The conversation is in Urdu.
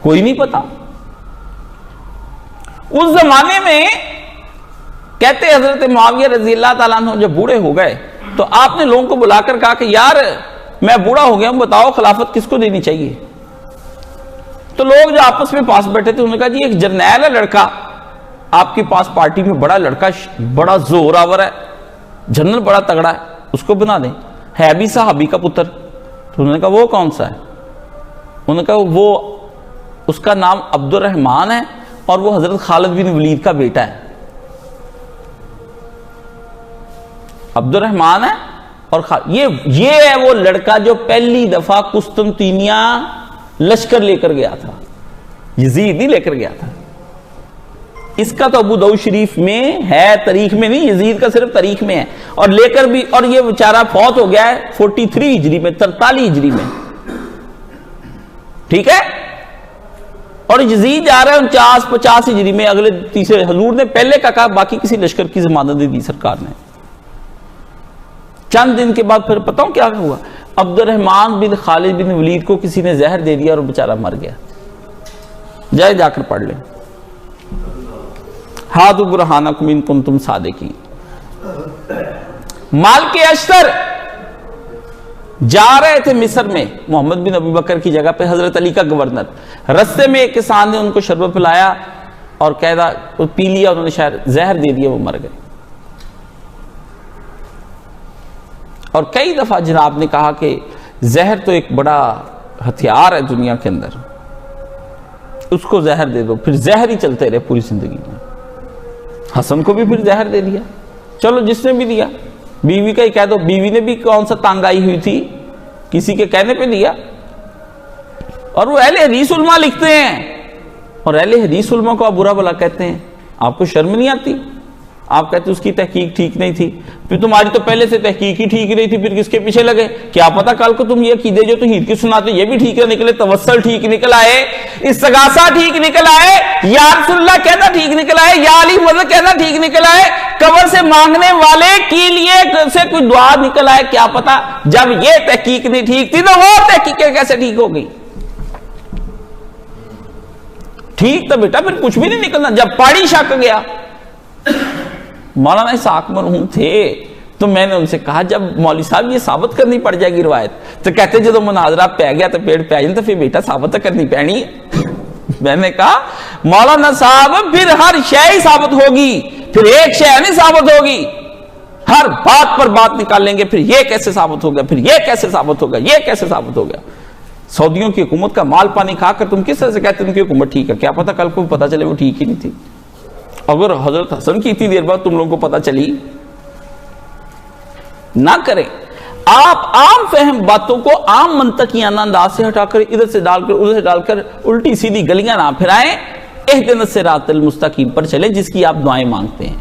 کوئی نہیں پتا. اس زمانے میں کہتے حضرت معاویہ رضی اللہ تعالیٰ عنہ جب بوڑھے ہو گئے تو آپ نے لوگوں کو بلا کر کہا کہ یار میں بوڑھا ہو گیا ہوں، بتاؤ خلافت کس کو دینی چاہیے. تو لوگ جو آپس میں پاس بیٹھے تھے انہوں نے کہا جی ایک جرنیل ہے لڑکا آپ کے پاس پارٹی میں، بڑا لڑکا، بڑا زور آور ہے، جنرل بڑا تگڑا ہے، اس کو بنا دیں، ہے بھی صحابی کا پتر. تو انہوں نے کہا وہ کون سا ہے؟ انہوں نے کہا وہ، اس کا نام عبد الرحمن ہے اور وہ حضرت خالد بن ولید کا بیٹا ہے. عبد الرحمن ہے اور یہ ہے وہ لڑکا جو پہلی دفعہ قسطنطینیہ لشکر لے کر گیا تھا، یزید ہی لے کر گیا تھا. اس کا تو ابو داؤد شریف میں ہے، تاریخ میں نہیں، یزید کا صرف تاریخ میں ہے. اور لے کر بھی، اور یہ بیچارہ فوت ہو گیا ہے 43 ہجری میں، 43 ہجری میں، ٹھیک ہے. اور یزید جا رہا ہے 49-50 ہجری میں، اگلے تیسرے. حضور نے پہلے کا کہا، باقی کسی لشکر کی ضمانت دی سرکار نے. چند دن کے بعد پھر پتہ ہوں کیا ہوا، عبد الرحمن بن خالد بن ولید کو کسی نے زہر دے دیا اور بیچارہ مر گیا. جائے جا کر پڑھ لیں. ہاتھو برہانکم ان کنتم صادقین. مالک اشتر جا رہے تھے مصر میں محمد بن ابی بکر کی جگہ پہ، حضرت علی کا گورنر. رستے میں ایک کسان نے ان کو شربت پلایا اور قیدا پی لیا، انہوں نے شاید زہر دے دیا، وہ مر گئے. اور کئی دفعہ جناب نے کہا کہ زہر تو ایک بڑا ہتھیار ہے دنیا کے اندر، اس کو زہر دے دو. پھر زہر ہی چلتے رہے پوری زندگی میں. حسن کو بھی پھر زہر دے دیا. چلو جس نے بھی دیا، بیوی کا ہی کہہ دو، بیوی نے بھی کون سا تانگ آئی ہوئی تھی، کسی کے کہنے پہ دیا. اور وہ اہل حدیث علماء لکھتے ہیں، اور اہل حدیث علماء کو آپ برا بھلا کہتے ہیں. آپ کو شرم نہیں آتی؟ آپ کہتے اس کی تحقیق ٹھیک نہیں تھی. پھر تمہاری تو پہلے سے تحقیق ہی ٹھیک نہیں تھی، پھر کس کے پیچھے لگے؟ کیا پتا کل کو تم یہ عقیدے جو توحید کی سناتے یہ بھی ٹھیک نہ نکلے، توسل ٹھیک نکل آئے، استغاثہ ٹھیک نکل آئے، یا رسول اللہ کہنا ٹھیک نکل آئے، یا علی مدد کہنا ٹھیک نکل آئے، قبر سے مانگنے والے کے لیے سے کوئی دعا نکل آئے. کیا پتا جب یہ تحقیق نہیں ٹھیک تھی تو وہ تحقیقیں کیسے ٹھیک ہو گئی؟ ٹھیک تو بیٹا پھر کچھ بھی نہیں نکلنا. جب پاڑی شک گیا، مولانا اسحاق مرحوم تھے تو میں نے ان سے کہا جب مولوی صاحب یہ ثابت کرنی پڑ جائے گی روایت، تو کہتے جب مناظرہ پہ گیا تو پیڑ پہ آئی تو پھر بیٹا ثابت کرنی پڑنی. میں نے کہا مولانا صاحب پھر ہر شے ہی ثابت ہوگی، پھر ایک شے نہیں ثابت ہوگی، ہر بات پر بات نکال لیں گے. پھر یہ کیسے ثابت ہو گیا، پھر یہ کیسے ثابت ہو گیا، یہ کیسے ثابت ہو گیا. سعودیوں کی حکومت کا مال پانی کھا کر تم کس طرح سے کہتے ان کی حکومت ٹھیک ہے؟ کیا پتا کل کو پتا چلے وہ ٹھیک ہی نہیں تھی. اگر حضرت حسن کی اتنی دیر بعد تم لوگوں کو پتا چلی. نہ کریں. آپ عام فہم باتوں کو عام منطقیانہ انداز سے ہٹا کر ادھر سے ڈال کر ادھر سے ڈال کر الٹی سیدھی گلیاں نہ پھرائیں. اہدنا الصراط المستقیم پر چلیں جس کی آپ دعائیں مانگتے ہیں.